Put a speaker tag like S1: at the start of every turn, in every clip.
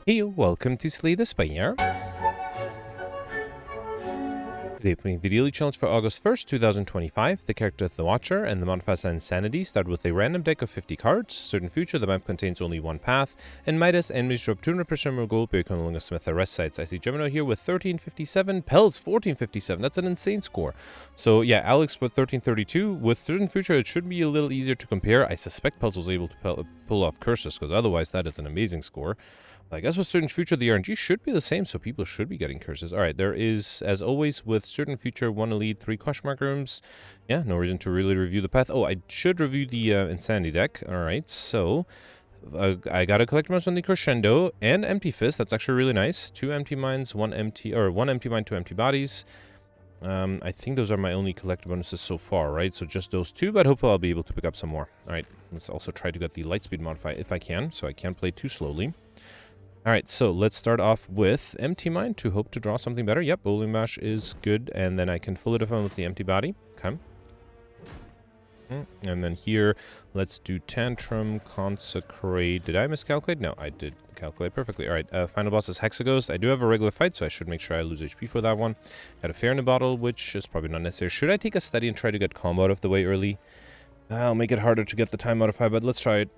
S1: Hey, welcome to Slay the Spire. Today playing the daily challenge for August 1st, 2025. The character of the Watcher and the modifiers Insanity start with a random deck of 50 cards. Certain future, the map contains only one path. And Midas, enemies drop 200% more gold, but you can no longer smith the rest sites. I see Gemino here with 1357, Pelz 1457. That's an insane score. So yeah, Alex with 1332. With certain future, it should be a little easier to compare. I suspect Pelz was able to pull off curses, because otherwise that is an amazing score. I guess with certain future, the RNG should be the same, so people should be getting curses. All right, there is, as always, with certain future, 1 elite, 3 question mark rooms. Yeah, no reason to really review the path. Oh, I should review the Insanity deck. All right, so I got a collector bonus on the Crescendo and Empty Fist. That's actually really nice. 2 empty minds, 1 empty mind, 2 empty bodies. I think those are my only collector bonuses so far, right? So just those 2, but hopefully I'll be able to pick up some more. All right, let's also try to get the light speed modifier if I can, so I can't play too slowly. Alright, so let's start off with Empty Mind to hope to draw something better. Yep, Bowling Bash is good, and then I can full it with the Empty Body. Okay. And then here, let's do Tantrum, Consecrate. Did I miscalculate? No, I did calculate perfectly. Alright, final boss is Hexaghost. I do have a regular fight, so I should make sure I lose HP for that one. Got a Fair in a Bottle, which is probably not necessary. Should I take a Steady and try to get combo out of the way early? I'll make it harder to get the time modifier, but let's try it.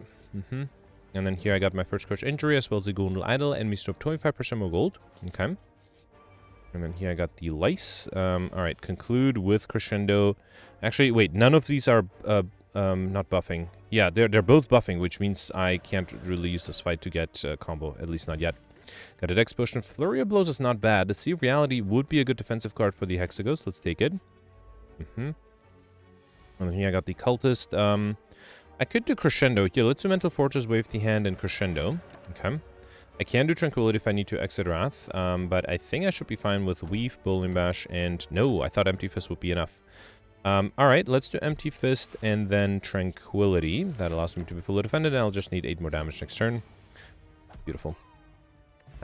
S1: And then here I got my first crush injury as well as the golden idol. Enemies drop 25% more gold. Okay. And then here I got the lice. Alright, conclude with crescendo. Actually, wait, none of these are not buffing. Yeah, they're both buffing, which means I can't really use this fight to get combo, at least not yet. Got a Dex Potion. Flurry of Blows is not bad. The Sea of Reality would be a good defensive card for the Hexaghost. Let's take it. And then here I got the Cultist. I could do Crescendo. Here, let's do Mental Fortress, Wave the Hand, and Crescendo. Okay. I can do Tranquility if I need to exit Wrath, but I think I should be fine with Weave, Bowling Bash, and no, I thought Empty Fist would be enough. Alright, let's do Empty Fist and then Tranquility. That allows me to be fully defended, and I'll just need 8 more damage next turn. Beautiful.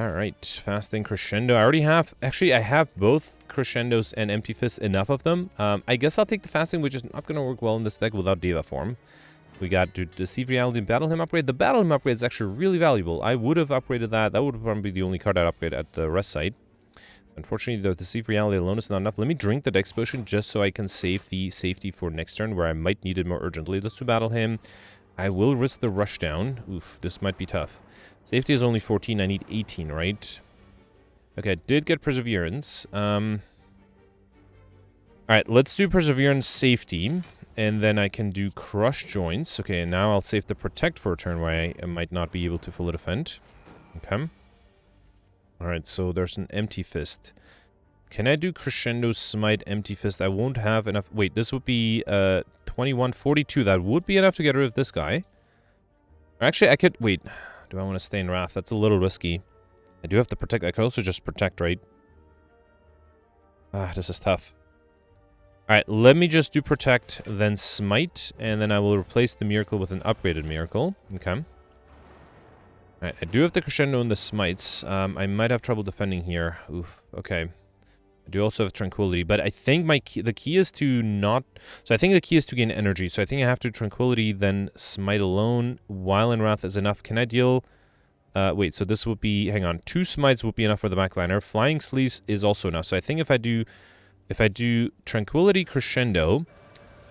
S1: Alright, Fasting Crescendo. I already have... Actually, I have both Crescendos and Empty Fists, enough of them. I guess I'll take the Fasting, which is not going to work well in this deck without Deva form. We got to Deceive Reality and Battle Hymn upgrade. The Battle Hymn upgrade is actually really valuable. I would have upgraded that. That would probably be the only card I'd upgrade at the rest site. Unfortunately, the Deceive Reality alone is not enough. Let me drink the Dex Potion just so I can save the safety for next turn where I might need it more urgently. Let's do Battle Hymn. I will risk the Rush Down. Oof, this might be tough. Safety is only 14. I need 18, right? Okay, I did get Perseverance. Alright, let's do Perseverance Safety. And then I can do Crush Joints. Okay, and now I'll save the Protect for a turn where I might not be able to fully defend. Okay. Alright, so there's an Empty Fist. Can I do Crescendo, Smite, Empty Fist? I won't have enough... Wait, this would be 21, 42. That would be enough to get rid of this guy. Actually, I could... Wait, do I want to stay in Wrath? That's a little risky. I do have to Protect. I could also just Protect, right? This is tough. Alright, let me just do Protect, then Smite, and then I will replace the Miracle with an upgraded Miracle. Okay. Alright, I do have the Crescendo and the Smites. I might have trouble defending here. Oof, okay. I do also have Tranquility, but I think the key is to not... So I think the key is to gain energy, so I think I have to Tranquility, then Smite alone, while in Wrath is enough. Can I deal... wait, so this would be... Hang on, 2 Smites would be enough for the backliner. Flying Sleece is also enough, so I think if I do Tranquility Crescendo,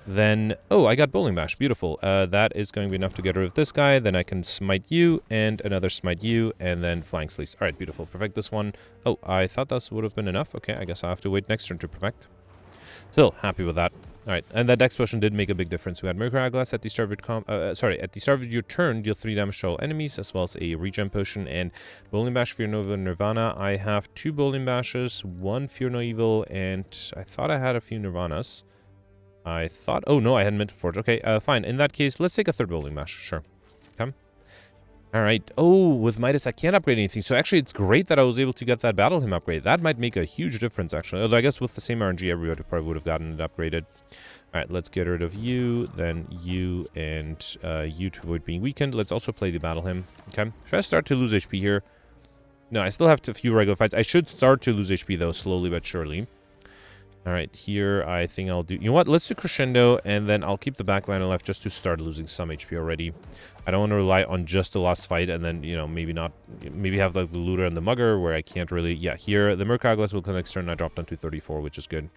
S1: then... Oh, I got Bowling Bash. Beautiful. That is going to be enough to get rid of this guy. Then I can Smite you, and another Smite you, and then Flying Sleeves. Alright, beautiful. Perfect this one. Oh, I thought that would have been enough. Okay, I guess I'll have to wait next turn to perfect. Still, happy with that. Alright, and that Dex Potion did make a big difference. We had Mercury Hourglass at the start of your at the start of your turn, deal 3 damage to all enemies, as well as a Regen Potion and Bowling Bash, Fear No Evil, Nirvana. I have 2 Bowling Bashes, 1 Fear No Evil, and I thought I had a few Nirvanas. I thought... Oh, no, I had Mental Forge. Okay, fine. In that case, let's take a 3rd Bowling Bash. Sure. Okay. Alright. Oh, with Midas, I can't upgrade anything. So actually, it's great that I was able to get that Battle Hymn upgrade. That might make a huge difference, actually. Although I guess with the same RNG, everybody probably would have gotten it upgraded. Alright, let's get rid of you, then you, and you to avoid being weakened. Let's also play the Battle Hymn. Okay. Should I start to lose HP here? No, I still have a few regular fights. I should start to lose HP, though, slowly but surely. Alright, here I think I'll do... You know what? Let's do Crescendo, and then I'll keep the backline alive just to start losing some HP already. I don't want to rely on just the last fight, and then, you know, maybe not... Maybe have, like, the Looter and the Mugger, where I can't really... Yeah, here, the Spire August will come next turn, and I dropped down to 34, which is good.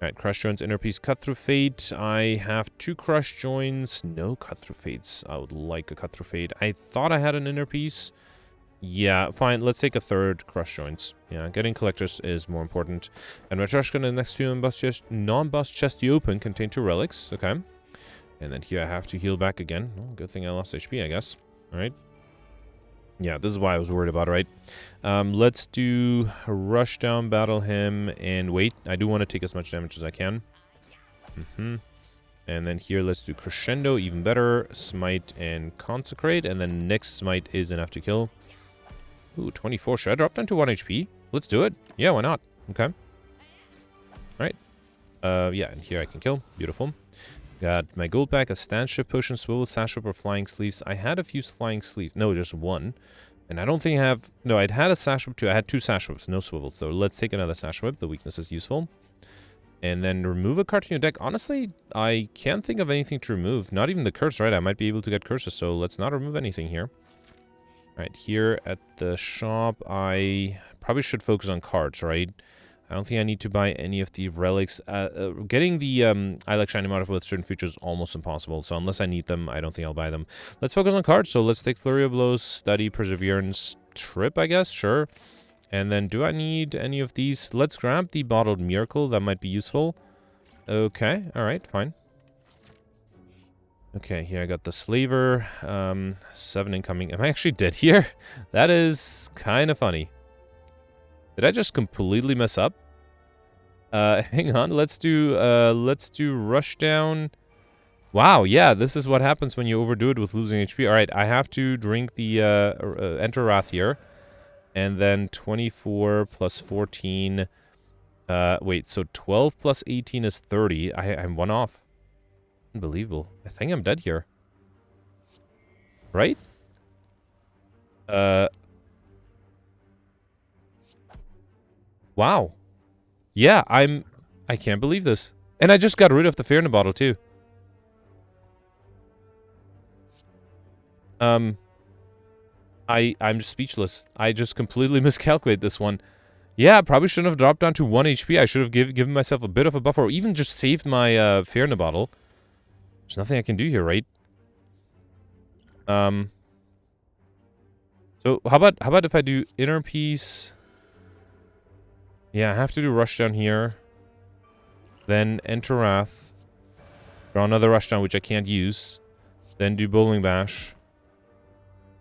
S1: Alright, Crush Joints, Inner Piece, Cut Through Fate. I have 2 Crush Joints. No Cut Through Fates. I would like a Cut Through Fate. I thought I had an Inner Piece. Yeah, fine. Let's take a 3rd Crush Joints. Yeah, getting Collectors is more important. And my trash gun next to non-boss chest you open contain 2 relics. Okay. And then here I have to heal back again. Oh, good thing I lost HP, I guess. Alright. Yeah, this is why I was worried about, right? Let's do Rush Down, Battle him, and wait. I do want to take as much damage as I can. And then here, let's do Crescendo, even better. Smite and Consecrate. And then next Smite is enough to kill. Ooh, 24. Should I drop down to 1 HP? Let's do it. Yeah, why not? Okay. Alright. Yeah, and here I can kill. Beautiful. Got my gold pack, a stand shift potion, swivel, sash whip, or flying sleeves. I had a few flying sleeves. No, just 1. And I don't think I have... No, I'd had a sash whip too. I had 2 sash whips, no swivel. So let's take another sash whip. The weakness is useful. And then remove a card from your deck. Honestly, I can't think of anything to remove. Not even the curse, right? I might be able to get curses, so let's not remove anything here. Right, here at the shop, I probably should focus on cards, right? I don't think I need to buy any of the relics. Getting the I like shiny modifier with certain features is almost impossible, so unless I need them, I don't think I'll buy them. Let's focus on cards, so let's take Flurry of Blows, Study, Perseverance, Trip, I guess, sure. And then, do I need any of these? Let's grab the Bottled Miracle, that might be useful. Okay, alright, fine. Okay, here I got the Slaver, 7 incoming. Am I actually dead here? That is kind of funny. Did I just completely mess up? Hang on, let's do Rush Down. Wow, yeah, this is what happens when you overdo it with losing HP. Alright, I have to drink the, Enter Wrath here. And then 24 plus 14, wait, so 12 plus 18 is 30. I'm 1 off. Unbelievable. I think I'm dead here. Right? Wow. Yeah, I can't believe this. And I just got rid of the fear in the bottle too. I'm just speechless. I just completely miscalculated this one. Yeah, I probably shouldn't have dropped down to 1 HP. I should have given myself a bit of a buffer, or even just saved my fear in the bottle. There's nothing I can do here, right? So how about if I do Inner Piece? Yeah, I have to do Rush Down here. Then Enter Wrath. Draw another Rush Down, which I can't use. Then do Bowling Bash.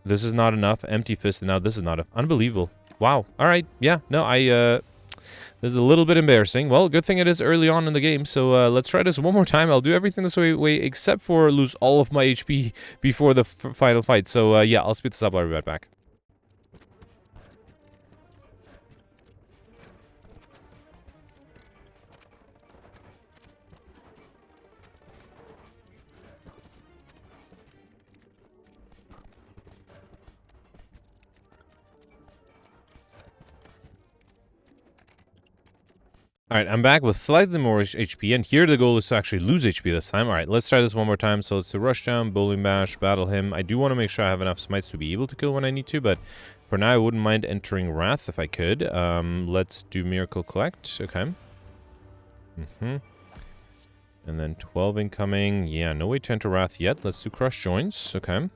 S1: This is not enough. Empty Fist, and now this is not enough. Unbelievable. Wow. Alright, yeah. No, this is a little bit embarrassing. Well, good thing it is early on in the game, so let's try this one more time. I'll do everything this way except for lose all of my HP before the final fight. So, yeah, I'll speed this up. I'll be right back. Alright, I'm back with slightly more HP, and here the goal is to actually lose HP this time. Alright, let's try this one more time. So let's do Rush Down, Bowling Bash, Battle him. I do want to make sure I have enough smites to be able to kill when I need to, but for now I wouldn't mind entering Wrath if I could. Let's do Miracle Collect. Okay. And then 12 incoming. Yeah, no way to enter Wrath yet. Let's do Crush Joints. Okay.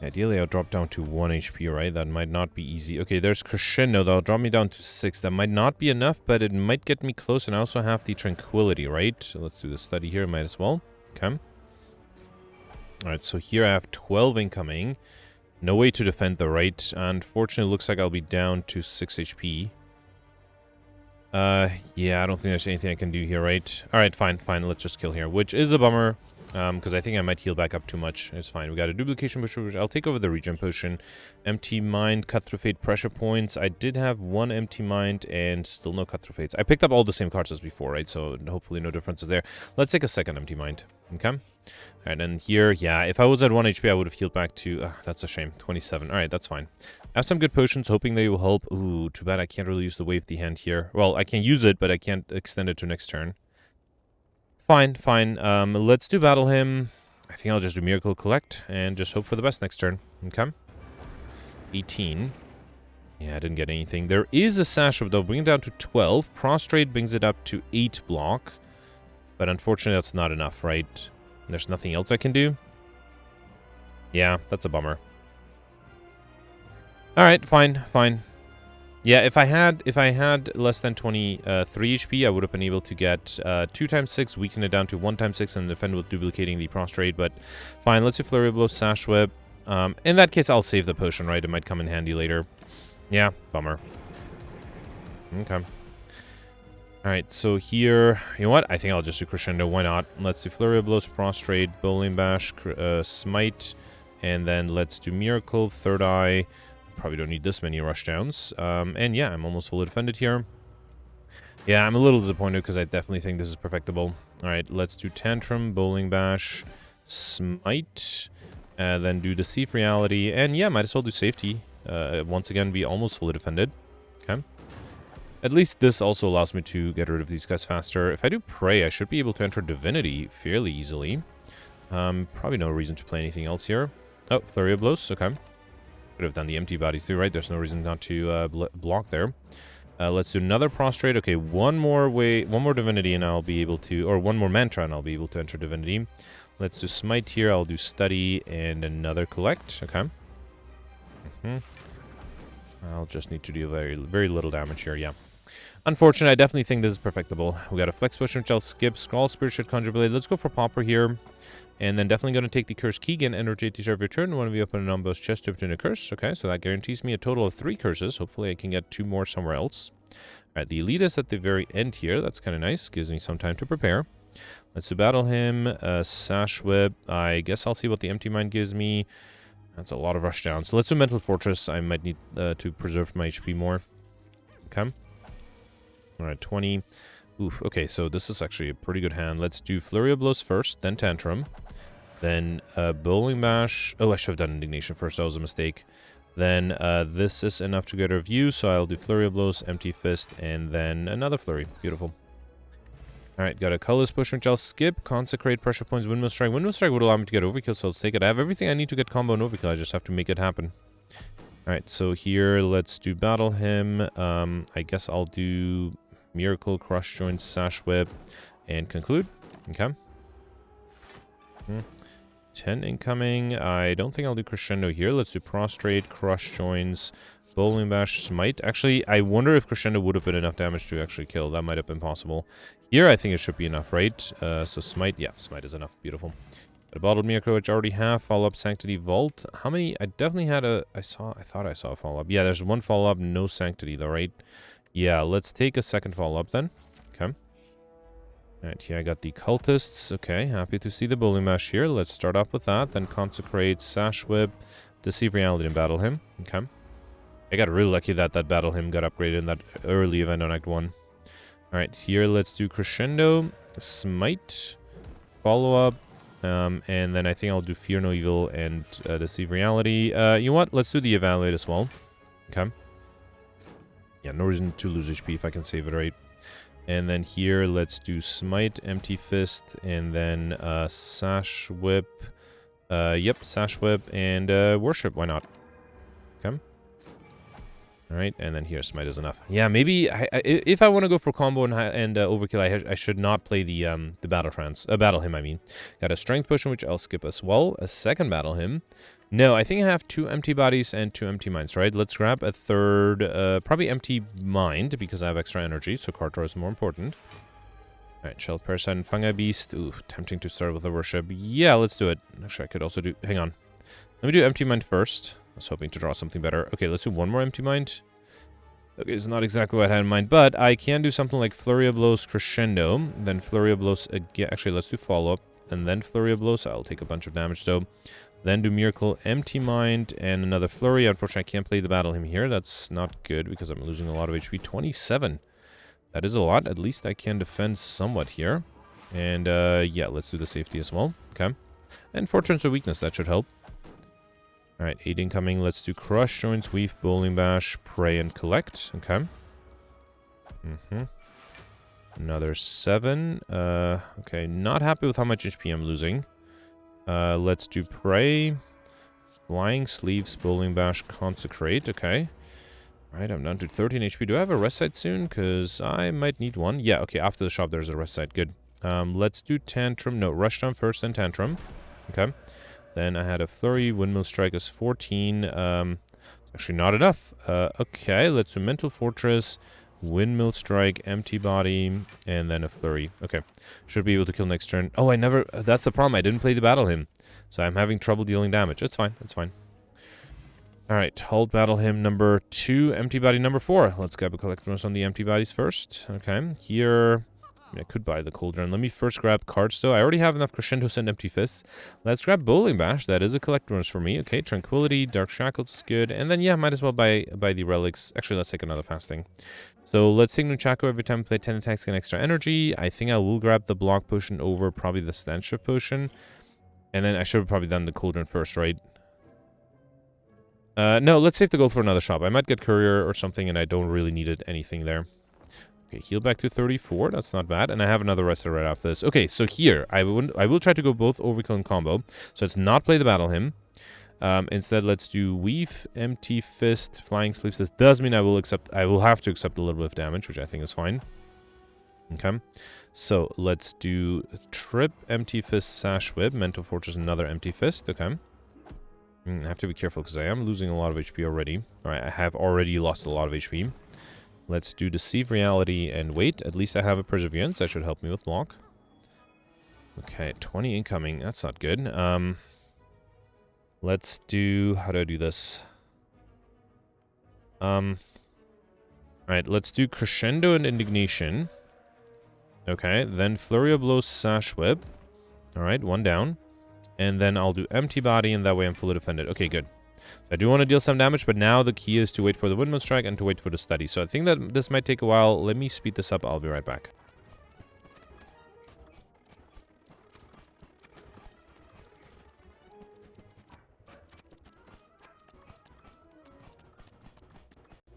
S1: Ideally, I'll drop down to 1 HP, right? That might not be easy. Okay, there's Crescendo. That'll drop me down to 6. That might not be enough, but it might get me close. And I also have the Tranquility, right? So let's do the Study here. Might as well. Okay. Alright, so here I have 12 incoming. No way to defend the right. Unfortunately, it looks like I'll be down to 6 HP. Yeah, I don't think there's anything I can do here, right? Alright, fine. Let's just kill here, which is a bummer. Because I think I might heal back up too much. It's fine. We got a duplication potion, which I'll take over the regen potion. Empty mind, cut through fate, pressure points. I did have 1 empty mind and still no cut through fates. I picked up all the same cards as before, right? So hopefully no differences there. Let's take a second empty mind. Okay. Alright, and here, yeah, if I was at 1 HP, I would have healed back to... that's a shame. 27. Alright, that's fine. I have some good potions, hoping they will help. Ooh, too bad I can't really use the Wave the Hand here. Well, I can use it, but I can't extend it to next turn. Fine, fine. Let's do Battle Hymn. I think I'll just do Miracle Collect, and just hope for the best next turn. Okay. 18. Yeah, I didn't get anything. There is a Sash Whip, though. Bring it down to 12. Prostrate brings it up to 8 block. But unfortunately, that's not enough, right? There's nothing else I can do. Yeah, that's a bummer. Alright, fine, fine. Yeah, if I had less than 23 HP, I would have been able to get 2 times 6, weaken it down to 1 times 6, and defend with duplicating the prostrate. But fine, let's do Flurry of Blows, Sash Whip. In that case, I'll save the potion, right? It might come in handy later. Yeah, bummer. Okay. Alright, so here... You know what? I think I'll just do Crescendo. Why not? Let's do Flurry of Blows, Prostrate, Bowling Bash, Smite, and then let's do Miracle, Third Eye. Probably don't need this many rushdowns. And yeah, I'm almost fully defended here. Yeah, I'm a little disappointed because I definitely think this is perfectible. Alright, let's do Tantrum, Bowling Bash, Smite, then do Deceive Reality, and yeah, might as well do Safety. Once again, be almost fully defended. Okay. At least this also allows me to get rid of these guys faster. If I do Pray, I should be able to enter Divinity fairly easily. Probably no reason to play anything else here. Oh, Flurry of Blows, okay. Could have done the empty bodies too, right? There's no reason not to block there. Let's do another Prostrate. Okay, one more Divinity and I'll be able to... Or one more Mantra and I'll be able to enter Divinity. Let's do Smite here. I'll do Study and another Collect. Okay. I'll just need to do very, very little damage here, yeah. Unfortunately, I definitely think this is perfectible. We got a Flex Potion, which I'll skip. Scroll, Spirit Shard, Conjure Blade. Let's go for Pauper here. And then definitely going to take the Curse Keegan and rotate the start of your turn. One of you open an Umbos chest to obtain a curse. Okay, so that guarantees me a total of 3 curses. Hopefully I can get 2 more somewhere else. Alright, the Elitist at the very end here. That's kind of nice. Gives me some time to prepare. Let's do Battle Hymn. Sash Whip. I guess I'll see what the Empty Mind gives me. That's a lot of rush down. So let's do Mental Fortress. I might need to preserve my HP more. Okay. Alright, 20. Oof, okay, so this is actually a pretty good hand. Let's do Flurry of Blows first, then Tantrum. Then Bowling Bash. Oh, I should have done Indignation first. That was a mistake. Then this is enough to get a review, so I'll do Flurry of Blows, Empty Fist, and then another Flurry. Beautiful. Alright, got a Colorless Push, which I'll skip. Consecrate, Pressure Points, Windmill Strike. Windmill Strike would allow me to get Overkill, so I'll take it. I have everything I need to get combo and Overkill. I just have to make it happen. Alright, so here, let's do Battle Hymn. I guess I'll do Miracle, Crush Joints, Sash Whip, and Conclude. Okay. 10 incoming. I don't think I'll do Crescendo here. Let's do Prostrate, Crush Joints, Bowling Bash, Smite. Actually, I wonder if Crescendo would have been enough damage to actually kill. That might have been possible. Here, I think it should be enough, right? So Smite, yeah, Smite is enough. Beautiful. A Bottled Miracle, which I already have. Follow-up, Sanctity, Vault. How many? I definitely had a... I thought I saw a follow-up. Yeah, there's one follow-up, no Sanctity, though, right? Yeah, let's take a second follow-up then. Okay. Alright, here I got the Cultists. Okay, happy to see the Bowling Bash here. Let's start off with that. Then Consecrate, Sash Whip, Deceive Reality, and Battle Hymn. Okay. I got really lucky that that Battle Hymn got upgraded in that early event on Act 1. Alright, here let's do Crescendo, Smite, Follow-Up, and then I think I'll do Fear No Evil and Deceive Reality. You know what? Let's do the Evaluate as well. Okay. Yeah, no reason to lose HP if I can save it, right? And then here, let's do Smite, Empty Fist, and then Sash Whip. Yep, Sash Whip, and Worship, why not? Okay. Alright, and then here, Smite is enough. Yeah, maybe, if I want to go for combo and Overkill, I should not play the Battle Hymn, I mean. Got a Strength Potion, which I'll skip as well. A second Battle Hymn. No, I think I have 2 Empty Bodies and 2 Empty Minds, right? Let's grab a third, probably Empty Mind, because I have extra energy, so card draw is more important. Alright, Shell Parasite and Fungi Beast. Ooh, tempting to start with a Worship. Yeah, let's do it. Actually, I could also do... Hang on. Let me do Empty Mind first. I was hoping to draw something better. Okay, let's do one more Empty Mind. Okay, it's not exactly what I had in mind, but I can do something like Flurry of Blows, Crescendo, then Flurry of Blows again. Actually, let's do Follow-Up, and then Flurry of Blows. I'll take a bunch of damage, so... Then do Miracle, Empty Mind, and another Flurry. Unfortunately, I can't play the Battle Hymn here. That's not good because I'm losing a lot of HP. 27. That is a lot. At least I can defend somewhat here. And, yeah, let's do the safety as well. Okay. And 4 turns of weakness, that should help. Alright, 8 incoming. Let's do Crush, Joints, Weave, Bowling Bash, Pray, and Collect. Okay. Another 7. Okay, not happy with how much HP I'm losing. Let's do Pray, Flying Sleeves, Bowling Bash, Consecrate. Okay. Alright, I'm down to 13 HP. Do I have a rest site soon? Because I might need one. Yeah, okay, after the shop there's a rest site. Good. Let's do Tantrum. No, Rush Down first, then Tantrum. Okay. Then I had a Flurry. Windmill Strike is 14. Actually not enough. Okay, let's do Mental Fortress, Windmill Strike, Empty Body, and then a Flurry. Okay. Should be able to kill next turn. Oh, I never... That's the problem. I didn't play the Battle Hymn. So I'm having trouble dealing damage. It's fine. It's fine. Alright, hold Battle Hymn number 2, Empty Body number 4. Let's grab a Collector's on the Empty Bodies first. Okay, here... I mean, I could buy the Cauldron. Let me first grab cards, though. I already have enough Crescendos and Empty Fists. Let's grab Bowling Bash. That is a Collector's for me. Okay, Tranquility, Dark Shackles is good. And then, yeah, might as well buy the Relics. Actually, let's take another Fasting. So, let's take Nunchaku every time we play 10 attacks, get extra energy. I think I will grab the Block Potion over probably the Stand Shift Potion. And then I should have probably done the Cauldron first, right? No, let's save the gold for another shop. I might get Courier or something, and I don't really need anything there. Okay, heal back to 34. That's not bad. And I have another rest right after this. Okay, so here, I will try to go both Overkill and Combo. So let's not play the Battle Hymn. Instead, let's do Weave, Empty Fist, Flying Sleeves. This does mean I will have to accept a little bit of damage, which I think is fine. Okay. So let's do Trip, Empty Fist, Sash Whip, Mental Fortress, another Empty Fist. Okay. I have to be careful because I am losing a lot of HP already. Alright, I have already lost a lot of HP. Let's do Deceive Reality and wait. At least I have a Perseverance. That should help me with block. Okay, 20 incoming. That's not good. Let's do... How do I do this? Alright, let's do Crescendo and Indignation. Okay, then Flurry of Blows, Sash Whip. Alright, 1 down. And then I'll do Empty Body, and that way I'm fully defended. Okay, good. I do want to deal some damage, but now the key is to wait for the Windmill Strike and to wait for the Study. So I think that this might take a while. Let me speed this up. I'll be right back.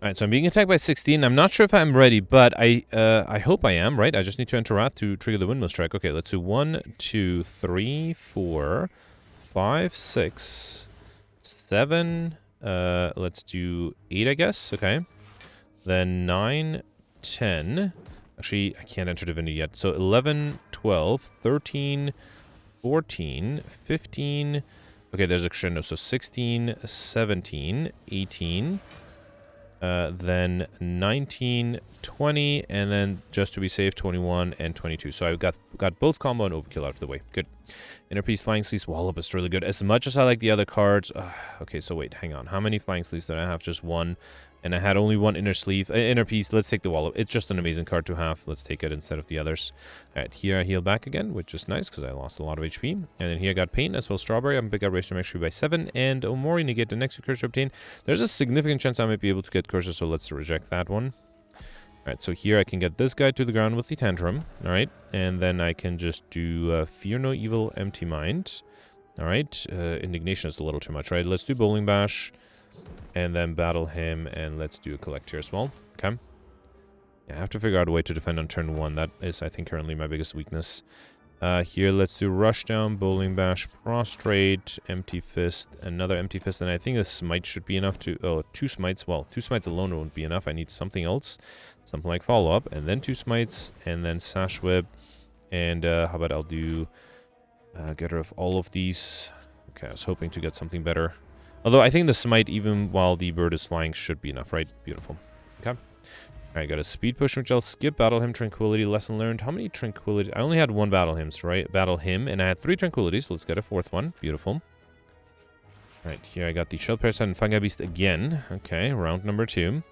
S1: Alright, so I'm being attacked by 16. I'm not sure if I'm ready, but I hope I am, right? I just need to enter Wrath to trigger the Windmill Strike. Okay, let's do 1, 2, 3, 4, 5, 6... 7, let's do 8, I guess, okay. Then 9, 10, actually, I can't enter Divinity yet, so 11, 12, 13, 14, 15, okay, there's a crescendo, so 16, 17, 18, then 19, 20, and then just to be safe, 21 and 22. So I got both combo and overkill out of the way. Good. Inner Piece, Flying Sleeves, Wallop is really good. As much as I like the other cards... okay, so wait, hang on. How many Flying Sleeves did I have? Just 1. And I had only 1 Inner Sleeve. Inner Piece, let's take the Wallop. It's just an amazing card to have. Let's take it instead of the others. Alright, here I heal back again, which is nice because I lost a lot of HP. And then here I got Pain as well as Strawberry. I'm big up Race to make sure by 7. And Omori negate the next Cursor obtain. There's a significant chance I might be able to get Cursor, so let's reject that one. Alright, so here I can get this guy to the ground with the Tantrum. Alright, and then I can just do Fear No Evil, Empty Mind. Alright, Indignation is a little too much, right? Let's do Bowling Bash, and then Battle Him, and let's do a Collect here as well. Okay. Yeah, I have to figure out a way to defend on turn 1. That is, I think, currently my biggest weakness. Here, let's do Rush Down, Bowling Bash, Prostrate, Empty Fist, another Empty Fist, and I think a Smite should be enough to... Oh, 2 Smites. Well, 2 Smites alone won't be enough. I need something else. Something like Follow-Up, and then 2 Smites, and then Sash Whip, and how about I'll do... get rid of all of these. Okay, I was hoping to get something better. Although, I think the Smite, even while the bird is flying, should be enough, right? Beautiful. Okay. Alright, got a Speed Push, which I'll skip. Battle Hymn, Tranquility, Lesson Learned. How many Tranquility? I only had 1 Battle Hymns, right? Battle Hymn, and I had 3 Tranquilities. Let's get a 4th one. Beautiful. Alright, here I got the Shell Parasite and Fungi Beast again. Okay, round number 2.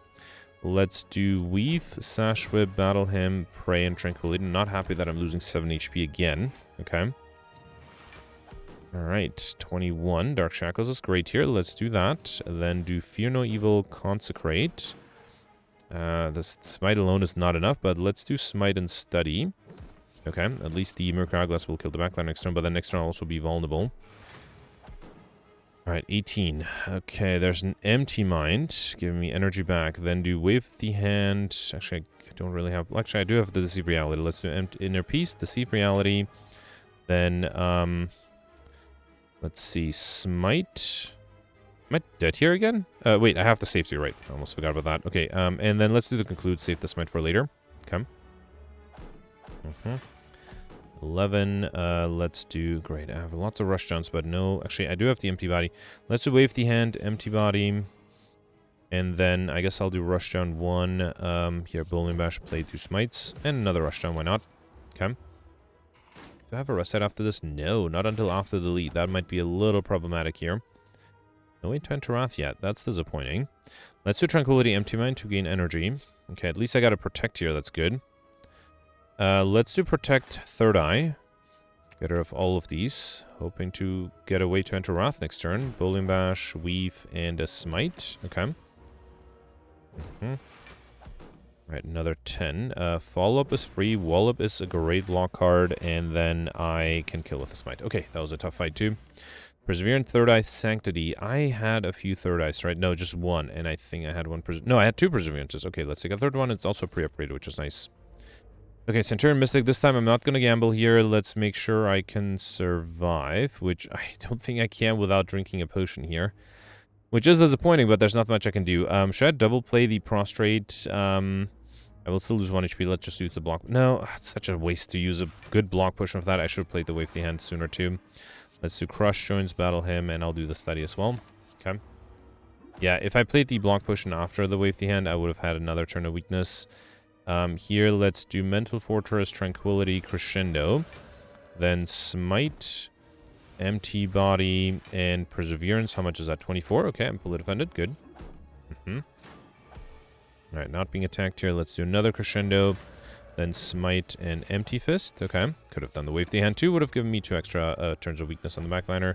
S1: Let's do Weave, Sash Whip, Battle Hymn, Pray, and Tranquility. Not happy that I'm losing 7 HP again. Okay. Alright, 21. Dark Shackles is great here. Let's do that. Then do Fear No Evil, Consecrate. The Smite alone is not enough, but let's do Smite and Study. Okay, at least the Mercury Glass will kill the backline next turn, but the next turn will also be vulnerable. Alright, 18. Okay, there's an empty mind, giving me energy back. Then do Wave the Hand. Actually, I don't really have... Actually, I do have the Deceive Reality. Let's do Inner Peace, Deceive Reality. Then, let's see, Smite. Am I dead here again? Wait, I have the safety, right. I almost forgot about that. Okay, and then let's do the Conclude, save the Smite for later. Okay. 11, let's do... Great, I have lots of rush jumps, but no... Actually, I do have the empty body. Let's do Wave the Hand, empty body. And then I guess I'll do rush down 1. Here, Bowling Bash, play 2 smites. And another rush down, why not? Okay. Do I have a rest set after this? No, not until after the lead. That might be a little problematic here. No intent to Wrath yet. That's disappointing. Let's do Tranquility, empty mind to gain energy. Okay, at least I got a Protect here. That's good. Let's do Protect Third Eye. Get rid of all of these. Hoping to get away to enter Wrath next turn. Bowling Bash, Weave, and a Smite. Okay. Right, another 10. Follow-up is free. Wallop is a great block card. And then I can kill with a Smite. Okay, that was a tough fight too. Perseverance, Third Eye, Sanctity. I had a few Third Eyes, right? No, just one. And I think I had one... No, I had 2 Perseverances. Okay, let's take a third one. It's also pre-upgraded, which is nice. Okay, Centurion Mystic. This time I'm not going to gamble here. Let's make sure I can survive, which I don't think I can without drinking a potion here. Which is disappointing, but there's not much I can do. Should I double play the Prostrate? I will still lose 1 HP. Let's just use the block. No, it's such a waste to use a good block potion for that. I should have played the Wave the Hand sooner too. Let's do Crush Joints, battle him, and I'll do the study as well. Okay. Yeah, if I played the block potion after the Wave the Hand, I would have had another turn of weakness. Here, let's do Mental Fortress, Tranquility, Crescendo. Then Smite, Empty Body, and Perseverance. How much is that? 24? Okay, I'm fully defended. Good. Alright, not being attacked here. Let's do another Crescendo. Then Smite and Empty Fist. Okay. Could have done the Wave the Hand too. Would have given me 2 extra turns of weakness on the backliner.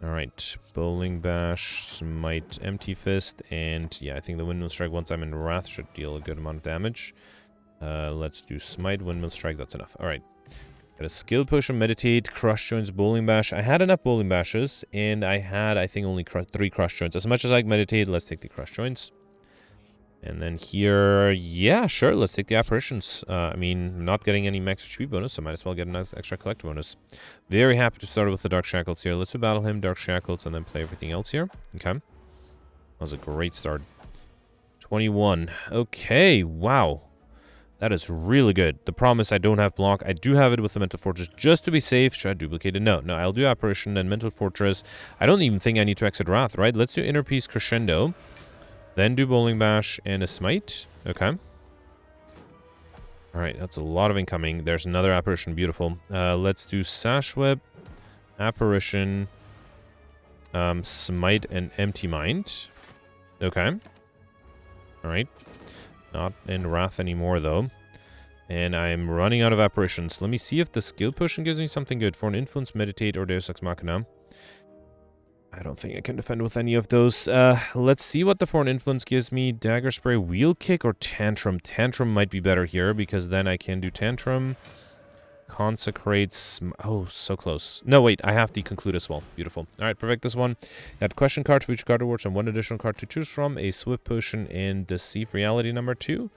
S1: Alright. Bowling Bash, Smite, Empty Fist. And yeah, I think the Windmill Strike once I'm in Wrath should deal a good amount of damage. Let's do Smite, Windmill Strike. That's enough. Alright. Got a Skill Potion, Meditate, Crush Joints, Bowling Bash. I had enough Bowling Bashes. And I had, I think, only 3 Crush Joints. As much as I like Meditate, let's take the Crush Joints. And then here, yeah, sure, let's take the Apparitions. I mean, not getting any max HP bonus, so might as well get an extra Collect bonus. Very happy to start with the Dark Shackles here. Let's do Battle him, Dark Shackles, and then play everything else here. Okay. That was a great start. 21. Okay, wow. That is really good. The problem is I don't have block. I do have it with the Mental Fortress just to be safe. Should I duplicate it? No, I'll do Apparition, then Mental Fortress. I don't even think I need to exit Wrath, right? Let's do Inner Peace, Crescendo. Then do Bowling Bash and a Smite. Okay. Alright, that's a lot of incoming. There's another Apparition. Beautiful. Let's do Sash Whip, Apparition, Smite, and Empty Mind. Okay. Alright. Not in Wrath anymore, though. And I'm running out of Apparitions. Let me see if the Skill Potion gives me something good. For an Influence, Meditate, or Deus Ex Machina. I don't think I can defend with any of those. Let's see what the Foreign Influence gives me. Dagger Spray, Wheel Kick, or Tantrum. Tantrum might be better here, because then I can do Tantrum. Consecrates. Oh, so close. No, wait, I have the Conclude as well. Beautiful. Alright, perfect this one. Got Question card for each card rewards and 1 additional card to choose from. A Swift Potion and Deceive Reality number 2.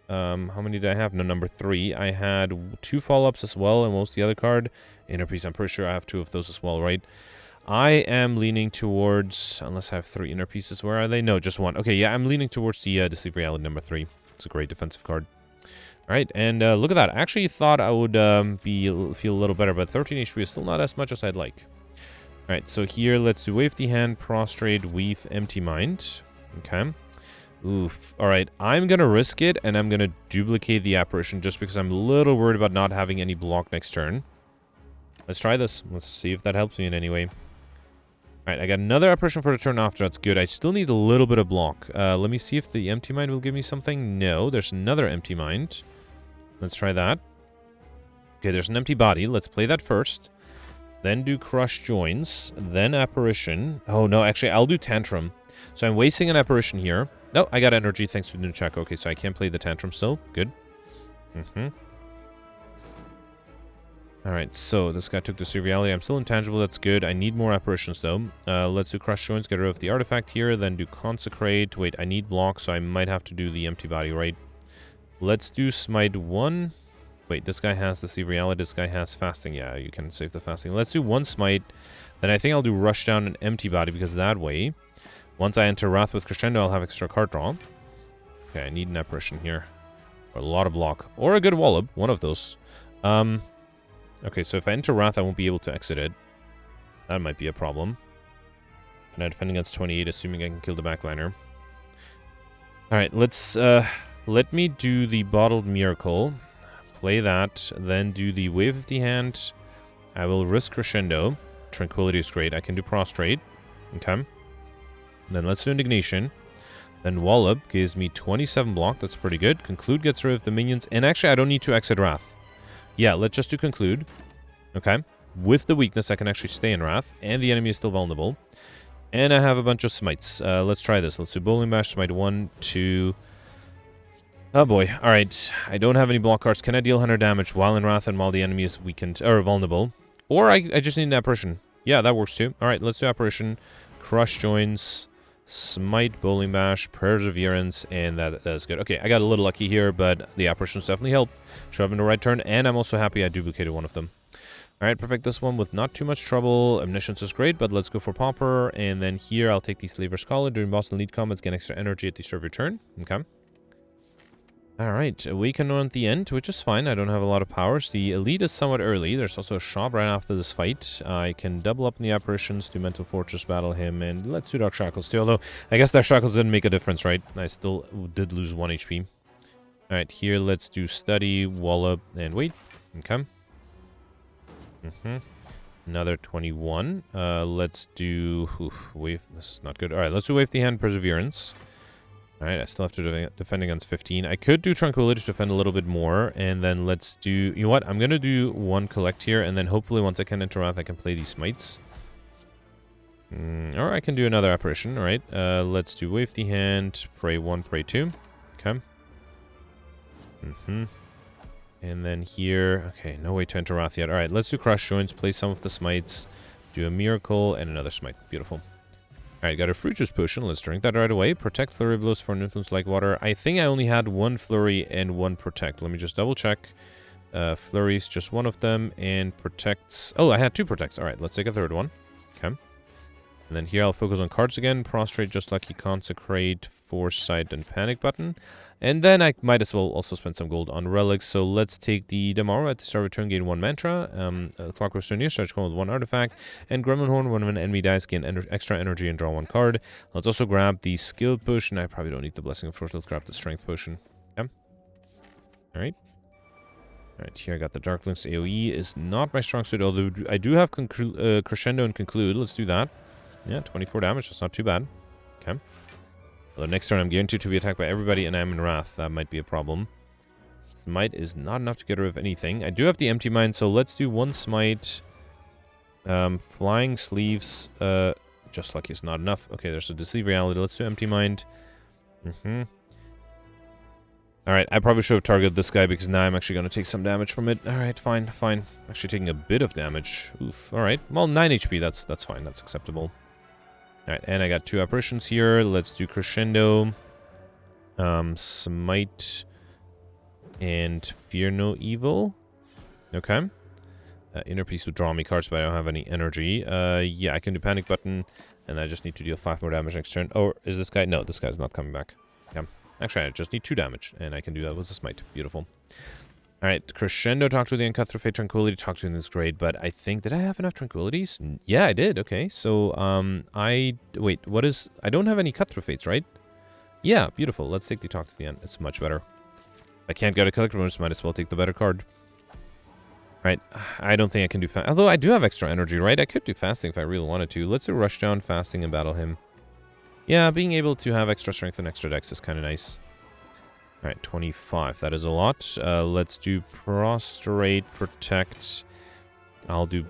S1: How many did I have? No, number 3. I had 2 follow-ups as well, and most of the other card. Inner Peace, I'm pretty sure I have 2 of those as well, right? I am leaning towards, unless I have 3 Inner Pieces. Where are they? No, just 1. Okay, yeah, I'm leaning towards the Deceive Reality number 3. It's a great defensive card. All right, and look at that. I actually thought I would feel a little better, but 13 HP is still not as much as I'd like. All right, so here, let's do Wave the Hand, Prostrate, Weave, Empty Mind. Okay. Oof. All right, I'm going to risk it, and I'm going to duplicate the Apparition just because I'm a little worried about not having any block next turn. Let's try this. Let's see if that helps me in any way. Alright, I got another Apparition for the turn after. That's good. I still need a little bit of block. Let me see if the Empty Mind will give me something. No, there's another Empty Mind. Let's try that. Okay, there's an Empty Body. Let's play that first. Then do Crush Joints. Then Apparition. Oh, no, actually, I'll do Tantrum. So I'm wasting an Apparition here. No, I got energy thanks to the new check. Okay, so I can't play the Tantrum still. Good. Alright, so this guy took the Seriality. I'm still intangible, that's good. I need more apparitions though. Let's do Crush Joints, get rid of the artifact here, then do Consecrate. Wait, I need block, so I might have to do the empty body, right? Let's do Smite 1. Wait, this guy has the Seriality, this guy has Fasting. Yeah, you can save the Fasting. Let's do 1 Smite. Then I think I'll do Rush Down and Empty Body, because that way, once I enter Wrath with Crescendo, I'll have extra card draw. Okay, I need an apparition here. Or a lot of block. Or a good Wallop, one of those. Okay, so if I enter Wrath, I won't be able to exit it. That might be a problem. And I defend against 28, assuming I can kill the backliner. Alright, let's, let me do the Bottled Miracle. Play that, then do the Wave of the Hand. I will risk Crescendo. Tranquility is great. I can do Prostrate. Okay. Then let's do Indignation. Then Wallop gives me 27 block. That's pretty good. Conclude gets rid of the minions. And actually, I don't need to exit Wrath. Yeah, let's just do Conclude. Okay. With the weakness, I can actually stay in Wrath. And the enemy is still vulnerable. And I have a bunch of smites. Let's try this. Let's do Bowling Bash. Smite 1, 2... Oh boy. Alright. I don't have any block cards. Can I deal 100 damage while in Wrath and while the enemy is weakened or vulnerable? Or I just need an Apparition. Yeah, that works too. Alright, let's do Apparition. Crush Joints. Smite, Bowling Bash, Perseverance, and that's good. Okay, I got a little lucky here, but the Apparitions definitely helped. Show up in the right turn, and I'm also happy I duplicated one of them. Alright, perfect. This one with not too much trouble. Omniscience is great, but let's go for Pauper. And then here, I'll take the Slaver's Scholar. During boss and lead combats, gain extra energy at the start of your turn. Okay. Alright, Awaken at the end, which is fine. I don't have a lot of powers. The Elite is somewhat early. There's also a shop right after this fight. I can double up in the Apparitions, do Mental Fortress, battle him, and let's do Dark Shackles too. Although, I guess Dark Shackles didn't make a difference, right? I still did lose 1 HP. Alright, here let's do Study, Wallop, and wait. Okay. Another 21. Let's do... Wave. This is not good. Alright, let's do Wave the Hand, Perseverance. Alright, I still have to defend against 15. I could do Tranquility to defend a little bit more, and then let's do... You know what? I'm going to do 1 Collect here, and then hopefully once I can enter Wrath, I can play these Smites. Or I can do another Apparition. Alright, let's do Wave the Hand, Pray 1, Pray 2. Okay. And then here... Okay, no way to enter Wrath yet. Alright, let's do Crush Joints, play some of the Smites, do a Miracle, and another Smite. Beautiful. Alright, got a Fruit Juice Potion. Let's drink that right away. Protect Flurry Blows for an influence like water. I think I only had 1 Flurry and 1 Protect. Let me just double check. Flurry's just one of them, and Protects... Oh, I had 2 Protects. Alright, let's take a third one. Okay. And then here I'll focus on cards again. Prostrate, Just Lucky, Consecrate, Foresight, and Panic Button. And then I might as well also spend some gold on relics. So let's take the Damaro at the start of return, gain 1 mantra. Clockwork Souvenir, stretch with 1 artifact. And Gremlin Horn, when an enemy dies, gain extra energy and draw 1 card. Let's also grab the Skill Potion. I probably don't need the Blessing of course. Let's grab the Strength Potion. Okay. Alright. Alright, here I got the Darklink's AoE. Is not my strong suit, although I do have Crescendo and Conclude. Let's do that. Yeah, 24 damage. That's not too bad. Okay. Although next turn I'm guaranteed to be attacked by everybody and I'm in Wrath. That might be a problem. Smite is not enough to get rid of anything. I do have the Empty Mind, so let's do 1 Smite. Flying Sleeves. Just Lucky is not enough. Okay, there's a Deceive Reality. Let's do Empty Mind. Alright, I probably should have targeted this guy because now I'm actually going to take some damage from it. Alright, fine, fine. Actually taking a bit of damage. Oof, alright. Well, 9 HP, that's fine. That's acceptable. Alright, and I got 2 apparitions here. Let's do Crescendo. Smite. And Fear No Evil. Okay. Inner Peace would draw me cards, but I don't have any energy. Yeah, I can do Panic Button. And I just need to deal 5 more damage next turn. Oh, is this guy? No, this guy's not coming back. Yeah. Actually, I just need 2 damage. And I can do that with a Smite. Beautiful. Alright, Crescendo, talk to the Uncut Through Fate, Tranquility, talk to him is great, but I think, did I have enough Tranquilities? Yeah, I did, okay, so, wait, what is, I don't have any Cut Through Fates, right? Yeah, beautiful, let's take the Talk to the End, it's much better. If I can't get a Collector bonus, might as well take the better card. Right, I don't think I can do fast, although I do have extra energy, right? I could do Fasting if I really wanted to. Let's do Rush Down, Fasting, and battle him. Yeah, being able to have extra strength and extra dex is kind of nice. Alright, 25. That is a lot. Let's do Prostrate, Protect. I'll do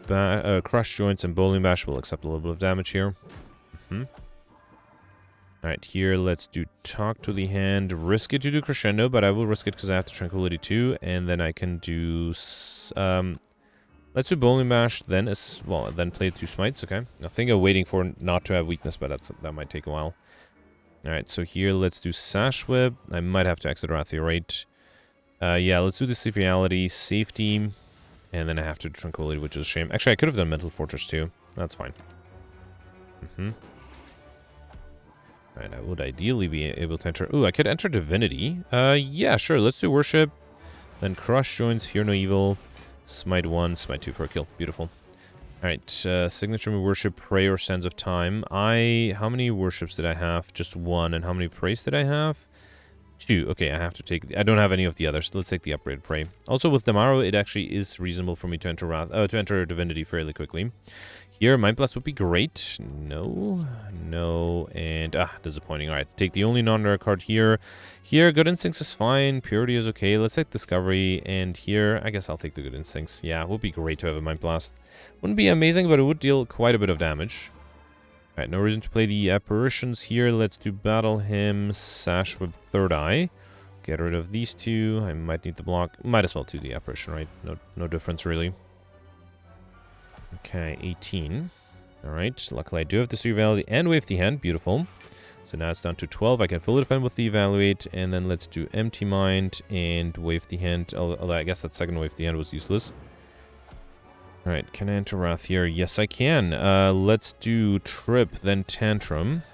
S1: Crush Joints and Bowling Bash. We'll accept a little bit of damage here. Alright, here let's do Talk to the Hand. Risk it to do Crescendo, but I will risk it because I have the Tranquility too. And then I can do Let's do Bowling Bash, then then play 2 smites, okay? I think I'm waiting for not to have weakness, but that might take a while. Alright, so here let's do Sash Whip. I might have to exit Wrath here, right? Yeah, let's do the Reality, Safety, and then I have to do Tranquility, which is a shame. Actually, I could have done Mental Fortress too. That's fine. Alright, I would ideally be able to enter... Ooh, I could enter Divinity. Yeah, sure, let's do Worship. Then Crush joins Fear No Evil. Smite 1, Smite 2 for a kill. Beautiful. Alright, Signature Move Worship, Pray, or Sands of Time. How many worships did I have? Just 1. And how many prays did I have? 2. Okay, I have to take... I don't have any of the others. So let's take the upgraded Pray. Also, with Damaro, it actually is reasonable for me to enter Divinity fairly quickly. Here, Mind Blast would be great. No, and disappointing. Alright, take the only non-rare card here. Here, Good Instincts is fine. Purity is okay. Let's take Discovery, and here, I guess I'll take the Good Instincts. Yeah, it would be great to have a Mind Blast. Wouldn't be amazing, but it would deal quite a bit of damage. Alright, no reason to play the Apparitions here. Let's do Battle Hymn, Sash with Third Eye. Get rid of these 2. I might need the block. Might as well do the Apparition, right? No difference, really. Okay, 18. Alright, luckily I do have this Reality and Wave the Hand. Beautiful. So now it's down to 12. I can fully defend with the Evaluate, and then let's do Empty Mind and Wave the Hand. Although I guess that second Wave the Hand was useless. Alright, can I enter Wrath here? Yes, I can. Let's do Trip, then Tantrum.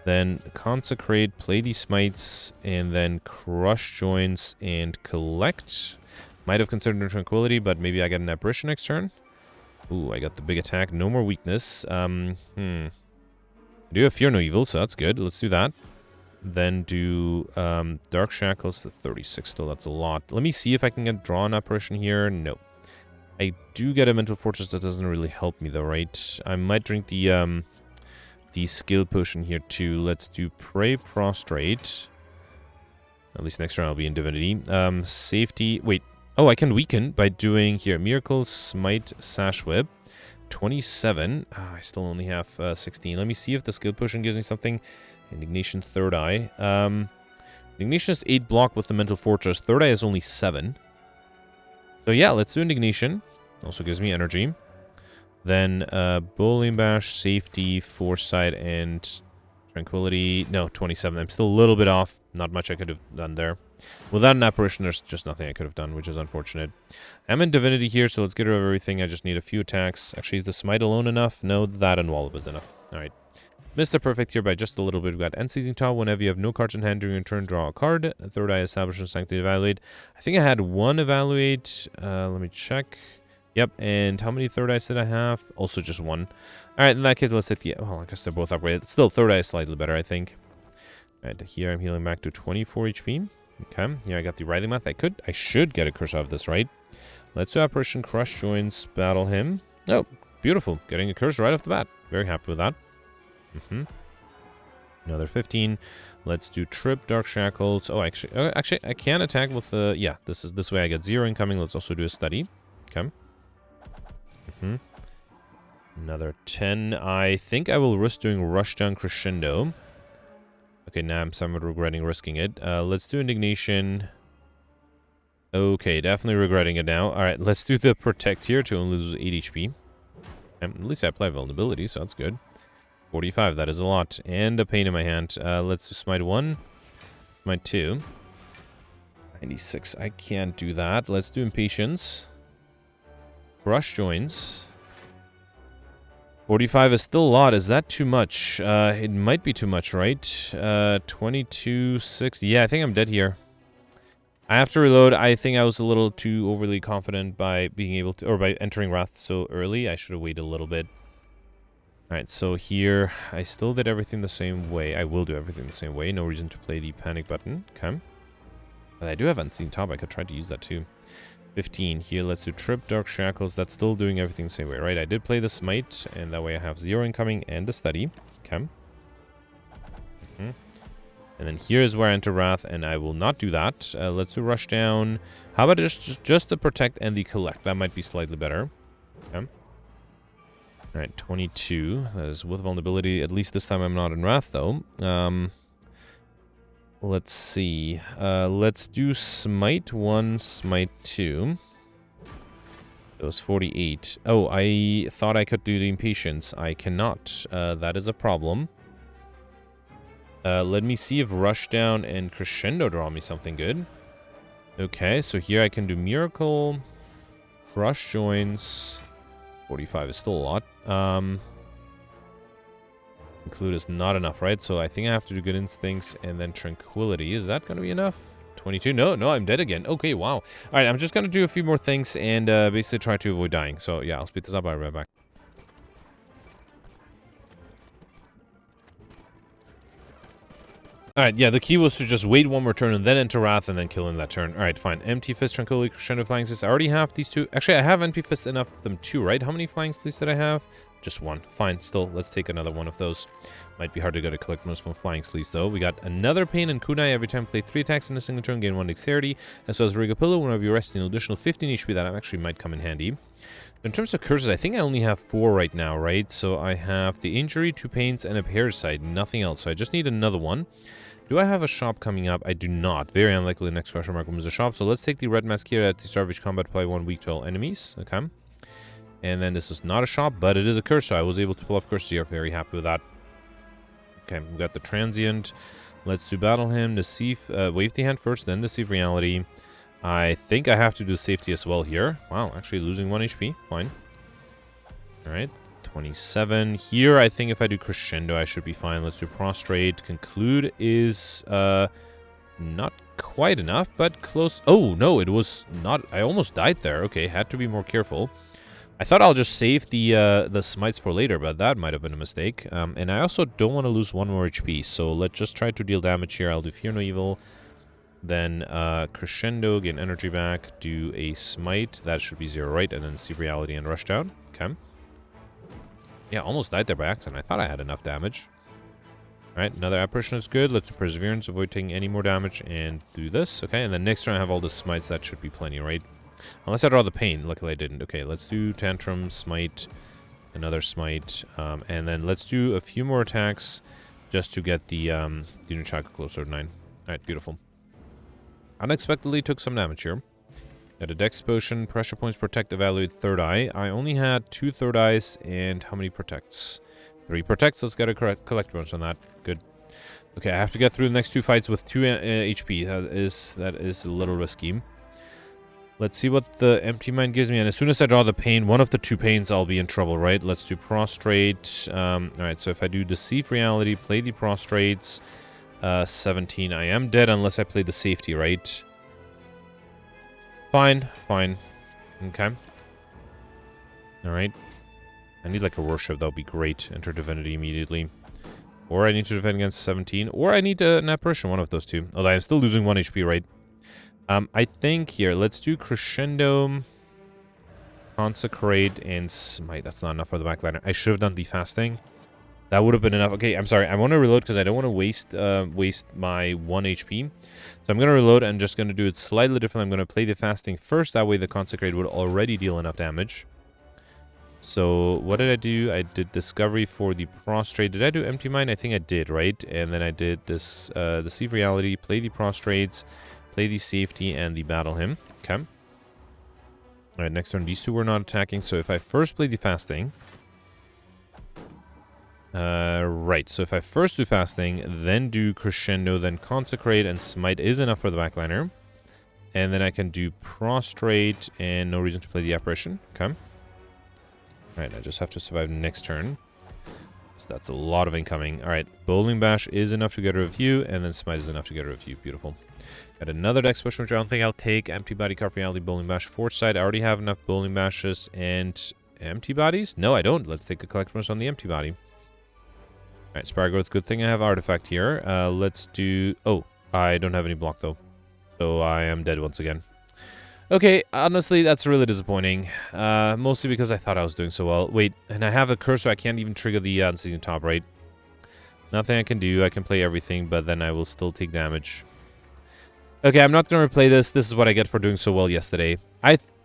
S1: Then Consecrate, play these Smites, and then Crush Joints and Collect. Might have considered Tranquility, but maybe I get an Apparition next turn. Ooh, I got the big attack. No more weakness. I do have Fear No Evil, so that's good. Let's do that. Then do Dark Shackles to 36 still. That's a lot. Let me see if I can get draw an Apparition here. No. I do get a Mental Fortress. That doesn't really help me though, right? I might drink the skill potion here too. Let's do Pray Prostrate. At least next round I'll be in Divinity. Safety. Wait. Oh, I can weaken by doing here Miracle, Smite, Sash Whip. 27. I still only have 16. Let me see if the skill potion gives me something. Indignation, Third Eye. Indignation is 8 block with the Mental Fortress. Third Eye is only 7. So yeah, let's do Indignation. Also gives me energy. Then Bowling Bash, Safety, Foresight, and Tranquility. No, 27. I'm still a little bit off. Not much I could have done there. Without an Apparition, there's just nothing I could have done, which is unfortunate. I'm in Divinity here, so let's get rid of everything. I just need a few attacks. Actually, is the Smite alone enough? No, that and Wallop is enough. Alright. Mr. Perfect here by just a little bit. We've got End Seizing Top. Whenever you have no cards in hand during your turn, draw a card. Third Eye, Establishment, Sanctity, Evaluate. I think I had 1 Evaluate. Let me check. Yep, and how many Third Eyes did I have? Also just 1. Alright, in that case, let's hit the... Well, I guess they're both upgraded. Still, Third Eye is slightly better, I think. Alright, here I'm healing back to 24 HP. Okay, here I got the Writhing Math. I should get a curse out of this, right? Let's do Apparition, Crush Joints, Battle Him. Oh, beautiful. Getting a curse right off the bat. Very happy with that. Another 15. Let's do Trip, Dark Shackles. Oh, actually, I can attack with the... Yeah, this way I get 0 incoming. Let's also do a Study. Okay. Another 10. I think I will risk doing Rushdown Crescendo. Okay, now I'm somewhat regretting risking it. Let's do Indignation. Okay, definitely regretting it now. Alright, let's do the Protect here to only lose 8 HP. At least I apply Vulnerability, so that's good. 45, that is a lot. And a Pain in my hand. Let's do Smite 1. Smite 2. 96, I can't do that. Let's do Impatience. Crush Joins. 45 is still a lot. Is that too much? It might be too much, right? 22, 60. Yeah, I think I'm dead here. I have to reload. I think I was a little too overly confident by being able to, or by entering Wrath so early. I should have waited a little bit. Alright, so here, I still did everything the same way. I will do everything the same way. No reason to play the panic button. Okay. But I do have Unseen Top. I could try to use that too. 15. Here, let's do Trip, Dark Shackles. That's still doing everything the same way, right? I did play the Smite, and that way I have 0 incoming and the Study. Okay. And then here is where I enter Wrath, and I will not do that. Let's do Rush Down. How about just the Protect and the Collect? That might be slightly better. Okay. Alright, 22. That is with Vulnerability. At least this time I'm not in Wrath, though. Let's see. Let's do Smite 1, Smite 2. It was 48. Oh, I thought I could do the impatience. I cannot. That is a problem. Let me see if Rushdown and Crescendo draw me something good. Okay, so here I can do Miracle. Rush joins. 45 is still a lot. Include is not enough, right? So I think I have to do Good Instincts and then Tranquility. Is that going to be enough? 22? No, I'm dead again. Okay, wow. All right, I'm just going to do a few more things and basically try to avoid dying. So yeah, I'll speed this up. I'll be right back. Alright, yeah, the key was to just wait one more turn and then enter Wrath and then kill in that turn. Alright, fine. Empty Fist, Tranquility, Crescendo, Flying Assist. I already have these two. Actually, I have Empty Fist enough of them too, right? How many Flying Sleeves did I have? Just one. Fine, still, let's take another one of those. Might be hard to get a collect most from Flying Sleeves, though. We got another Pain and Kunai. Every time play 3 attacks in a single turn, gain 1 Dexterity. As well as Rigapillo, whenever you rest an additional 15 HP, that actually might come in handy. In terms of curses, I think I only have 4 right now, right? So I have the Injury, 2 Pains, and a Parasite. Nothing else. So I just need another one. Do I have a shop coming up? I do not. Very unlikely the next question mark room is a shop. So let's take the Red Mask here at the start of each combat, play 1 weak to all enemies. Okay. And then this is not a shop, but it is a curse. So I was able to pull off curses here. Very happy with that. Okay, we've got the Transient. Let's do Battle Hymn, Deceive, Wave the Hand first, then Deceive Reality. I think I have to do Safety as well here. Wow, actually losing 1 HP. Fine. Alright. 27. Here, I think if I do Crescendo, I should be fine. Let's do Prostrate. Conclude is not quite enough, but close. Oh, no, it was not. I almost died there. Okay, had to be more careful. I thought I'll just save the smites for later, but that might have been a mistake. And I also don't want to lose 1 more HP, so let's just try to deal damage here. I'll do Fear No Evil. Then Crescendo, gain energy back. Do a Smite. That should be 0, right? And then Deceive Reality and Rushdown. Okay. Yeah, almost died there by accident. I thought I had enough damage. Alright, another Apparition is good. Let's do Perseverance, avoid taking any more damage, and do this. Okay, and then next turn I have all the smites. That should be plenty, right? Unless I draw the Pain. Luckily I didn't. Okay, let's do Tantrum, Smite, another Smite, and then let's do a few more attacks just to get the Unit Chakra closer to 9. Alright, beautiful. Unexpectedly took some damage here. Got a Dex Potion, Pressure Points, Protect, Evaluate, Third Eye. I only had 2 Third Eyes, and how many Protects? 3 Protects. Let's get a collect bonus on that. Good. Okay, I have to get through the next 2 fights with 2 HP. That is a little risky. Let's see what the Empty Mind gives me, and as soon as I draw the Pain, one of the 2 Pains, I'll be in trouble, right? Let's do Prostrate. Alright, so if I do Deceive Reality, play the Prostrates, 17, I am dead unless I play the Safety, right? Fine. Okay. Alright. I need like a Worship, that would be great. Enter Divinity immediately. Or I need to defend against 17. Or I need an Apparition, one of those 2. Although I'm still losing 1 HP, right? I think here, let's do Crescendo, Consecrate, and Smite. That's not enough for the backliner. I should have done the Fasting. That would have been enough. Okay, I'm sorry. I want to reload because I don't want to waste my 1 HP. So I'm going to reload and just going to do it slightly differently. I'm going to play the Fasting first. That way the Consecrate would already deal enough damage. So what did I do? I did Discovery for the Prostrate. Did I do Empty Mind? I think I did, right? And then I did this Deceive Reality, play the Prostrates, play the Safety, and the Battle Hymn. Okay. Alright, next turn these 2 were not attacking. So if I first play the Fasting... right, so if I first do Fasting, then do Crescendo, then Consecrate, and Smite is enough for the backliner. And then I can do Prostrate, and no reason to play the Apparition. Okay. Alright, I just have to survive next turn. So that's a lot of incoming. Alright, Bowling Bash is enough to get rid of you, and then Smite is enough to get rid of you. Beautiful. Got another Dex Push, which I don't think I'll take. Empty Body, Card Reality, Bowling Bash, Foresight. I already have enough Bowling Bashes and Empty Bodies? No, I don't. Let's take a collect bonus on the Empty Body. Alright, Spire Growth, good thing I have Artifact here. Let's do... Oh, I don't have any block, though. So I am dead once again. Okay, honestly, that's really disappointing. Mostly because I thought I was doing so well. Wait, and I have a curse, so I can't even trigger the Unseason Top, right? Nothing I can do. I can play everything, but then I will still take damage. Okay, I'm not going to replay this. This is what I get for doing so well yesterday.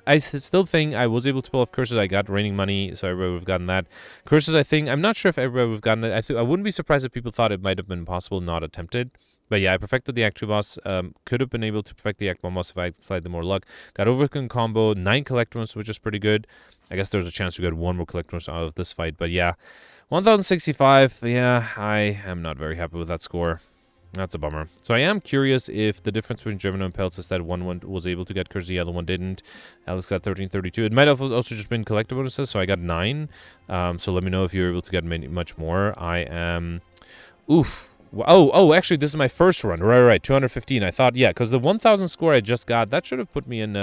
S1: I still think I was able to pull off curses. I got Raining Money, so everybody would have gotten that. Curses, I think, I'm not sure if everybody would have gotten it. I wouldn't be surprised if people thought it might have been possible, not attempted. But yeah, I perfected the Act 2 boss. Could have been able to perfect the Act 1 boss if I had slightly more luck. Got Overkill combo, 9 Collectibles, which is pretty good. I guess there's a chance to get 1 more Collectibles out of this fight. But yeah, 1065. Yeah, I am not very happy with that score. That's a bummer. So I am curious if the difference between Gemino and Pelts is that one was able to get Curse, the other one didn't. Alex got 1332. It might have also just been collector bonuses, so I got 9. So let me know if you're able to get much more. I am... Oof. Oh, actually, this is my first run. Right, 215. I thought, yeah, because the 1000 score I just got, that should have put me in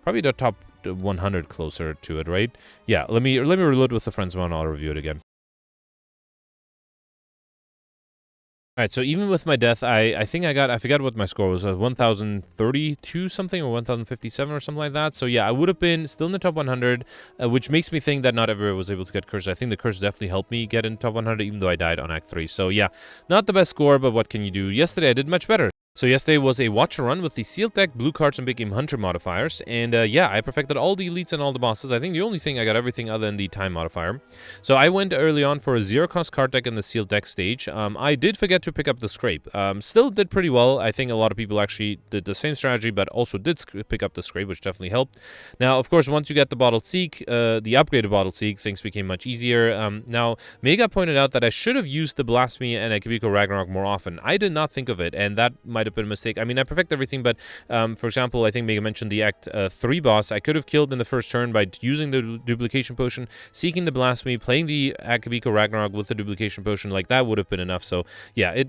S1: probably the top 100 closer to it, right? Yeah, let me reload with the friends one. I'll review it again. Alright, so even with my death, I think I forgot what my score was, 1032 something, or 1057 or something like that. So yeah, I would have been still in the top 100, which makes me think that not everyone was able to get Curse. I think the Curse definitely helped me get in top 100, even though I died on Act 3. So yeah, not the best score, but what can you do? Yesterday I did much better. So yesterday was a Watcher run with the Sealed deck, Blue Cards, and Big Game Hunter modifiers. And yeah, I perfected all the elites and all the bosses. I think the only thing I got everything other than the time modifier. So I went early on for a 0-cost card deck in the Sealed deck stage. I did forget to pick up the Scrape. Still did pretty well. I think a lot of people actually did the same strategy, but also did pick up the Scrape, which definitely helped. Now, of course, once you get the Bottled Seek, the upgraded Bottled Seek, things became much easier. Now, Mega pointed out that I should have used the Blasphemy and Akabiko Ragnarok more often. I did not think of it, and that might have been a mistake. I mean, I perfect everything, but for example, I think Mega mentioned the Act 3 boss. I could have killed in the first turn by using the Duplication Potion, seeking the Blasphemy, playing the Akabiko Ragnarok with the Duplication Potion. Like, that would have been enough. So yeah,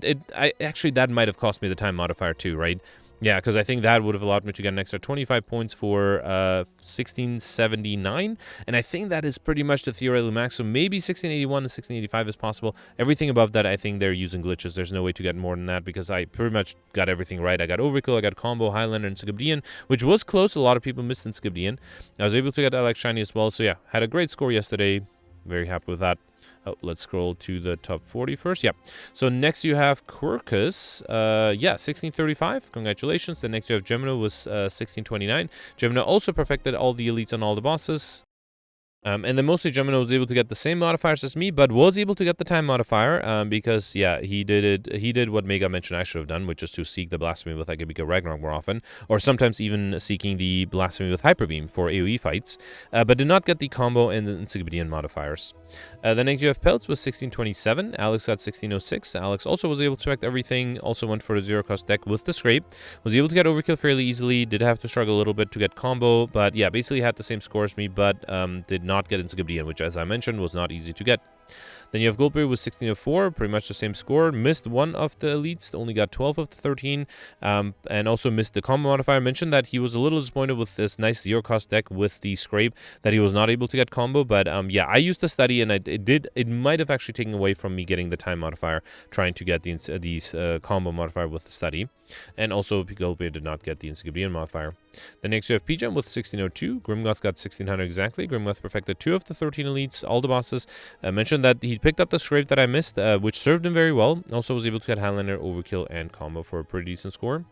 S1: actually that might have cost me the time modifier too, right? Yeah, because I think that would have allowed me to get an extra 25 points for 1679, and I think that is pretty much the theoretical max, so maybe 1681 and 1685 is possible. Everything above that, I think they're using glitches. There's no way to get more than that, because I pretty much got everything right. I got Overkill, I got Combo, Highlander, and Skibdian, which was close. A lot of people missed in Skibdian. I was able to get Alex Shiny as well, so yeah, had a great score yesterday. Very happy with that. Oh, let's scroll to the top 40 first. Yeah. So next you have Quirkus. Yeah, 1635. Congratulations. Then next you have Gemino was 1629. Gemino also perfected all the elites and all the bosses. And then mostly Gemino was able to get the same modifiers as me, but was able to get the time modifier because, yeah, he did what Mega mentioned I should have done, which is to seek the Blasphemy with Akabiko Ragnarok more often, or sometimes even seeking the Blasphemy with Hyper Beam for AoE fights, but did not get the combo and Encyclopedian modifiers. Then next you have Pelts with 1627. Alex got 1606. Alex also was able to perfect everything, also went for the 0-cost deck with the Scrape, was able to get Overkill fairly easily, did have to struggle a little bit to get combo, but yeah, basically had the same score as me, but did not get Encyclopedian, which, as I mentioned, was not easy to get. Then you have Goldberry with 1604, pretty much the same score. Missed one of the elites, only got 12 of the 13, and also missed the combo modifier. I mentioned that he was a little disappointed with this nice 0-cost deck with the Scrape, that he was not able to get combo, but yeah, I used the study, and it might have actually taken away from me getting the time modifier, trying to get these combo modifier with the study. And also, Goldberry did not get the Encyclopedian modifier. Then next you have Pjam with 1602. Grimgoth got 1600 exactly. Grimgoth perfected 2 of the 13 elites, all the bosses. Mentioned that he picked up the Scrape that I missed, which served him very well. Also was able to get Highlander, Overkill, and combo for a pretty decent score.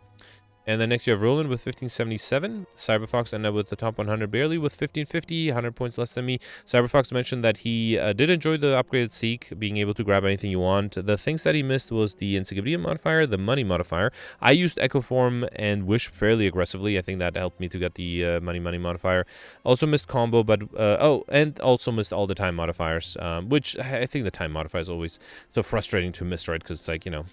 S1: And then next you have Roland with 1577. Cyberfox ended up with the top 100 barely with 1550, 100 points less than me. Cyberfox mentioned that he did enjoy the upgraded Seek, being able to grab anything you want. The things that he missed was the Encyclopedia modifier, the Money modifier. I used Echo Form and Wish fairly aggressively. I think that helped me to get the Money modifier. Also missed combo, but and also missed all the time modifiers, which I think the time modifier is always so frustrating to miss, right? Because it's like, you know.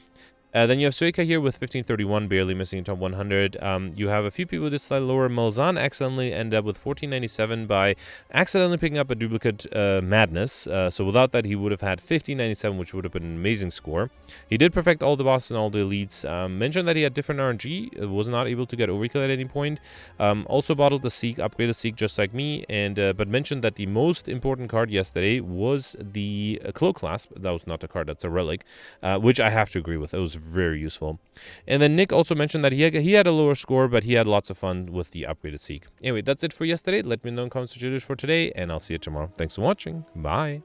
S1: Then you have Suika here with 1531, barely missing in top 100. You have a few people just slightly lower. Malzahn accidentally ended up with 1497 by accidentally picking up a duplicate Madness. So without that, he would have had 1597, which would have been an amazing score. He did perfect all the bosses and all the elites. Mentioned that he had different RNG. Was not able to get Overkill at any point. Also bottled the Seek, upgraded Seek just like me. And but mentioned that the most important card yesterday was the Cloak Clasp. That was not a card, that's a relic. Which I have to agree with. It was very useful. And then Nick also mentioned that he had a lower score, but he had lots of fun with the upgraded Seek. Anyway, that's it for yesterday. Let me know in comments what you did for today, and I'll see you tomorrow. Thanks for watching. Bye.